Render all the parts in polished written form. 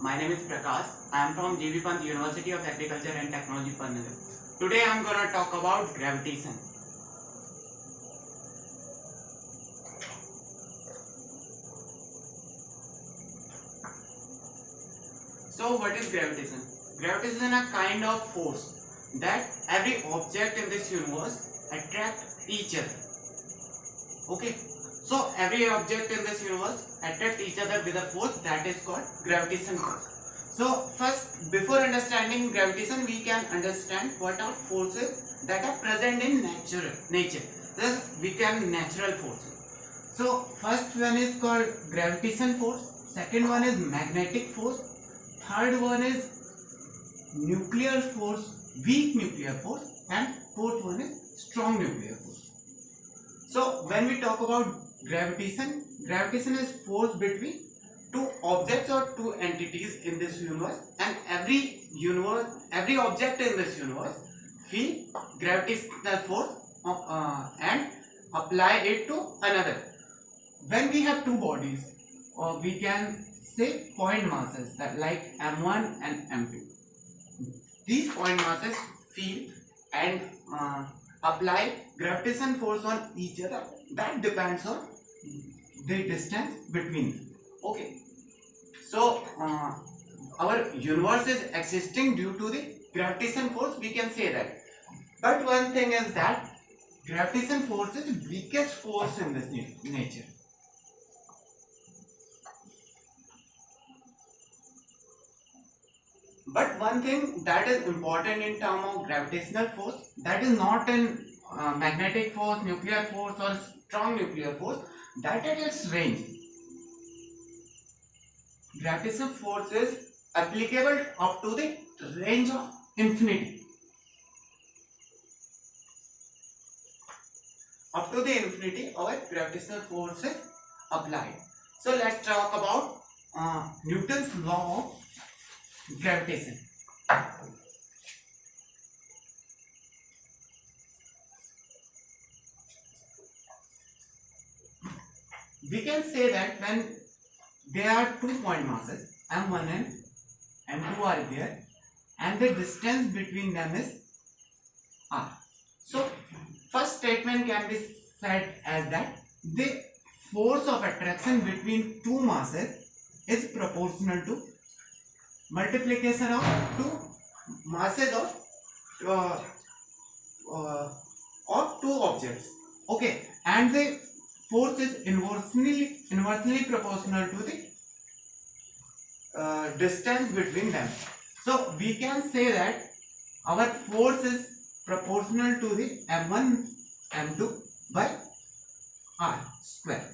My name is Prakash. I am from JV Pant University of Agriculture and Technology, Panagar. Today I am going to talk about gravitation. So what is gravitation? Gravitation is a kind of force that every object in this universe attract each other. Okay. So every object in this universe attract each other with a force that is called gravitation force. So first, before understanding gravitation, we can understand what are forces that are present in nature. Thus, we can natural forces. So first one is called gravitation force. Second one is magnetic force. Third one is nuclear force, weak nuclear force, and fourth one is strong nuclear force. So when we talk about gravitation is force between two objects or two entities in this universe, and every object in this universe feel gravitational force and apply it to another. When we have two bodies, or we can say point masses that like m1 and m2. These point masses feel and apply gravitation force on each other. That depends on the distance between them. Okay. So our universe is existing due to the gravitation force, we can say that. But one thing is that gravitation force is the weakest force in this nature. But one thing that is important in terms of gravitational force, that is not in magnetic force, nuclear force or strong nuclear force, that is its range. Gravitational force is applicable up to the range of infinity. Up to the infinity, our gravitational force is applied. So let's talk about Newton's law of gravitation. We can say that when there are 2 point masses, m1 and m2 are there, and the distance between them is r. So first statement can be said as that the force of attraction between two masses is proportional to multiplication of two masses of two objects. Okay, and the force is inversely proportional to the distance between them. So we can say that our force is proportional to the m1 m2 by r square.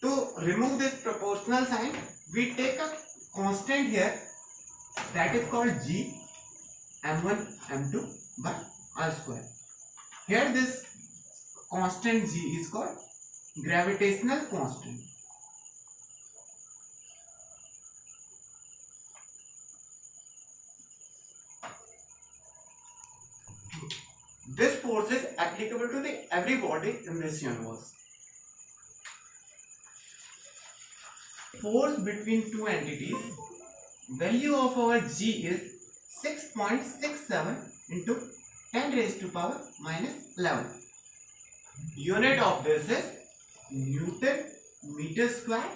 To remove this proportional sign, we take a constant here that is called g m1 m2 by r square. Here this constant g is called gravitational constant. This force is applicable to every body in this universe. Force between two entities, value of our g is 6.67 into 10 raised to power minus 11. Unit of this is Newton meter square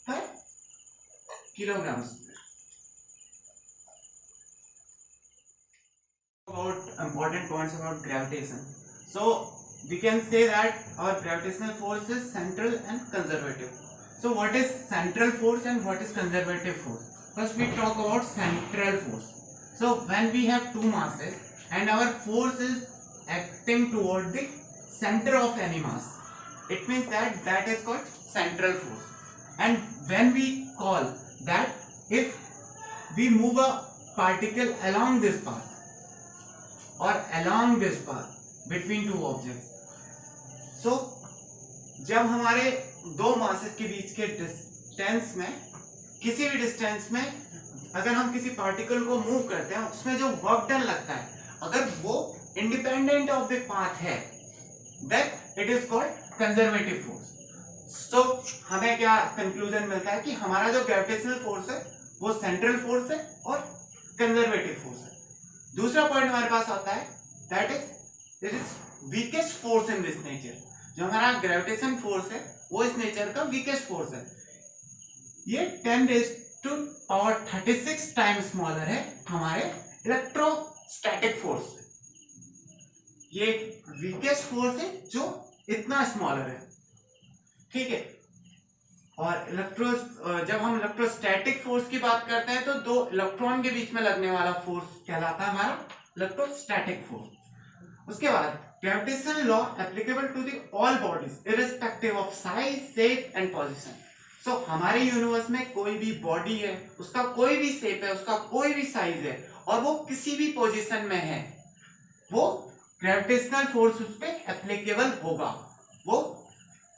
per kilogram square. About important points about gravitation. So we can say that our gravitational force is central and conservative. So what is central force and what is conservative force? First we talk about central force. So when we have two masses and our force is acting toward the center of any mass, it means that is called central force. And when we call that, if we move a particle along this path or along this path between two objects, so जब हमारे दो masses के बीच के distance में, किसी भी distance में अगर हम किसी पार्टिकल को मूव करते हैं, उसमें जो वर्क डन लगता है, अगर वो इंडिपेंडेंट ऑफ द पाथ है, then it is called conservative force. तो हमें क्या कंक्लूजन मिलता है कि हमारा जो ग्रेविटेशनल फोर्स है वो सेंट्रल फोर्स है और कंजर्वेटिव फोर्स है। दूसरा पॉइंट हमारे पास आता है that is it is weakest force in this nature. जो हमारा ग्रेविटेशन फोर्स है वो इस नेचर का वीकेस्ट फोर्स है। ये 10⁻36 टाइम्स स्मॉलर है हमारे इलेक्ट्रोस्टैटिक फोर्स से। ये वीकेस्ट फोर्स है जो इतना स्मॉलर है, ठीक है। और जब हम इलेक्ट्रोस्टैटिक फोर्स की बात करते हैं तो दो इलेक्ट्रॉन के बीच में लगने वाला फोर्स कहलाता है हमारा इलेक्ट्रोस्टैटिक फोर्स। उसके बाद gravitational law applicable to the all bodies irrespective of size, shape and position. So हमारे यूनिवर्स में कोई भी बॉडी है, उसका कोई भी शेप है, उसका कोई भी साइज है और वो किसी भी पोजीशन में है, वो ग्रेविटेशनल फोर्स उस पर एप्लीकेबल होगा। वो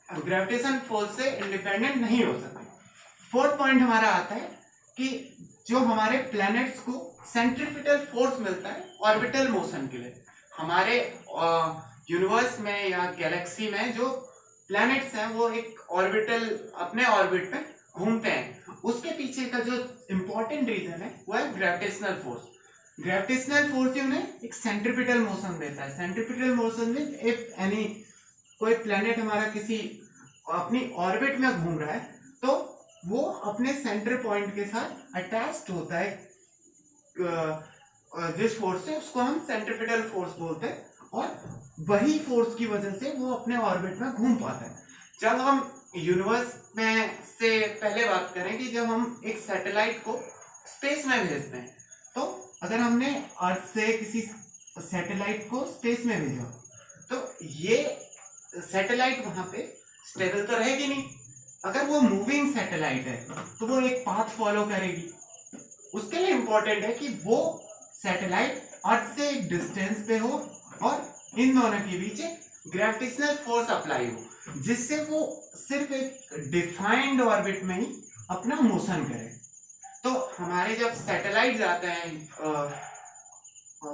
ग्रेविटेशन फोर्स से इंडिपेंडेंट नहीं हो सकते। फोर्थ पॉइंट हमारा आता है कि जो हमारे प्लैनेट्स को सेंट्रीपिटल फोर्स मिलता है ऑर्बिटल मोशन के लिए। हमारे यूनिवर्स में या गैलेक्सी में जो प्लैनेट्स हैं वो एक ऑर्बिटल अपने ऑर्बिट में घूमते हैं। उसके पीछे का जो इंपॉर्टेंट रीजन है वो है ग्रेविटेशनल फोर्स। ग्रेविटेशनल फोर्स ही उन्हें एक सेंट्रीपिटल मोशन देता है। सेंट्रीपिटल मोशन में इफ एनी कोई प्लैनेट हमारा किसी अपनी ऑर्बिट में घूम रहा है तो वो अपने सेंटर पॉइंट के साथ अटैच्ड होता है जिस फोर्स से, उसको हम सेंट्रीपिटल फोर्स बोलते हैं, और वही फोर्स की वजह से वो अपने ऑर्बिट में घूम पाता है। जब हम यूनिवर्स में से पहले बात करें कि जब हम एक सैटेलाइट को स्पेस में भेजते हैं तो अगर हमने अर्थ से किसी सैटेलाइट को स्पेस में भेजा तो ये सैटेलाइट वहां पे स्टेबल तो रहेगी नहीं। अगर वो मूविंग सैटेलाइट है तो वो एक पाथ फॉलो करेगी। उसके लिए इंपॉर्टेंट है कि वो सैटेलाइट अर्थ से एक डिस्टेंस पे हो और इन दोनों के बीच ग्रेविटेशनल फोर्स अप्लाई हो, जिससे वो सिर्फ एक डिफाइंड ऑर्बिट में ही अपना मोशन करे। तो हमारे जब सैटेलाइट जाते हैं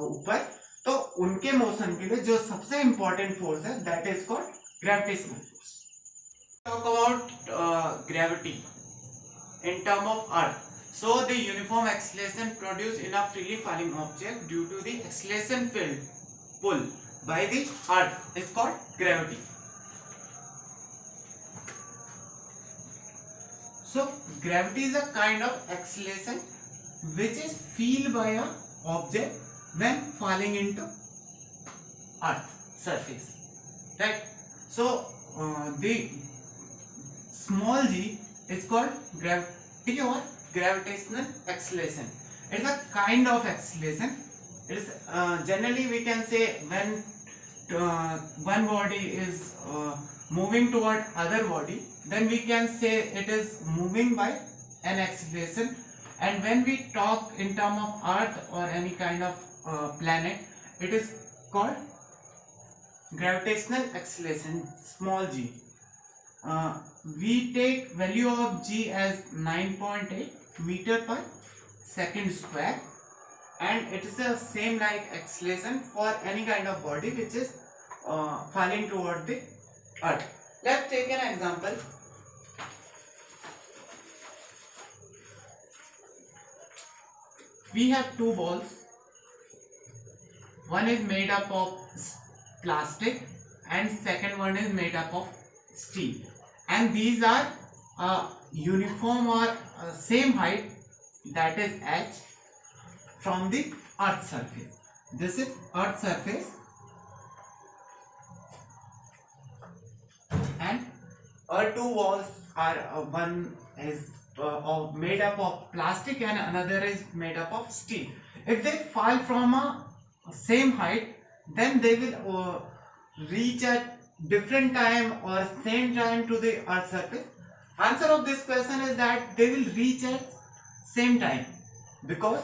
ऊपर तो उनके मोशन के लिए जो सबसे इंपॉर्टेंट फोर्स है that is called gravitational force. Talk about gravity in term of earth. So the uniform acceleration produced in a freely falling object due to the acceleration field pull by the earth is called gravity. So gravity is a kind of acceleration which is felt by a object when falling into earth surface, right? So the small g is called gravity or gravitational acceleration. It's a kind of acceleration. It is generally we can say when one body is moving toward other body, then we can say it is moving by an acceleration. And when we talk in term of earth or any kind of planet, it is called gravitational acceleration, small g. We take value of g as 9.8 meter per second square, and it is the same like acceleration for any kind of body which is falling toward the earth. Let's take an example. We have two balls. One is made up of plastic and second one is made up of steel, and these are uniform or same height, that is h, from the earth surface. This is earth surface and our two walls are one is made up of plastic and another is made up of steel. If they fall from a same height, then they will reach at different time or same time to the earth surface. Answer of this question is that they will reach at same time, because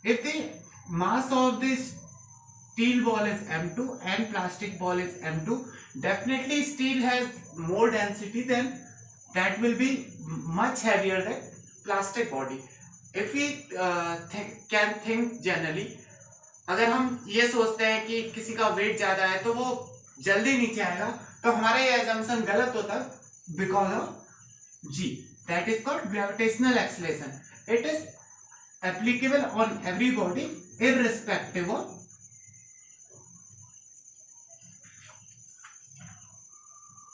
if the mass of this steel ball is m2 and plastic ball is m2, definitely steel has more density, then that will be much heavier than plastic body. If we can think generally, अगर हम ये सोचते हैं कि किसी का wait ज्यादा है तो वो जल्दी नीचे आएगा, तो हमारा ये assumption गलत होता है because of g. that is called gravitational acceleration. It is applicable on every body irrespective of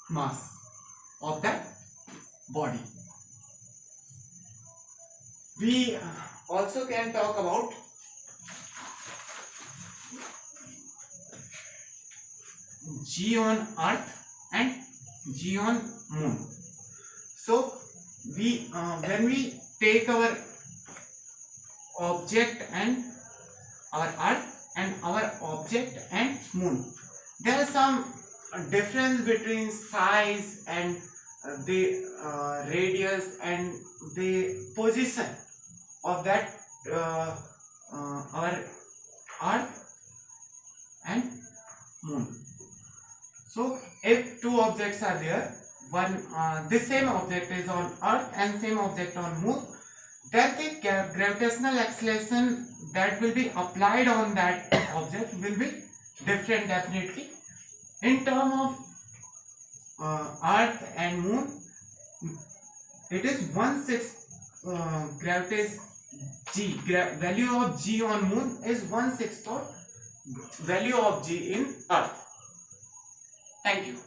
mass of that body. We also can talk about G on Earth and G on Moon. So we when we take our object and our Earth and our object and Moon, there is some difference between size and the radius and the position of that our Earth and Moon. So if two objects are there, one this same object is on Earth and same object on Moon, then the gravitational acceleration that will be applied on that object will be different definitely. In term of Earth and Moon, it is 1/6 gravity G. Value of G on Moon is 1/6 of value of G in Earth. Thank you.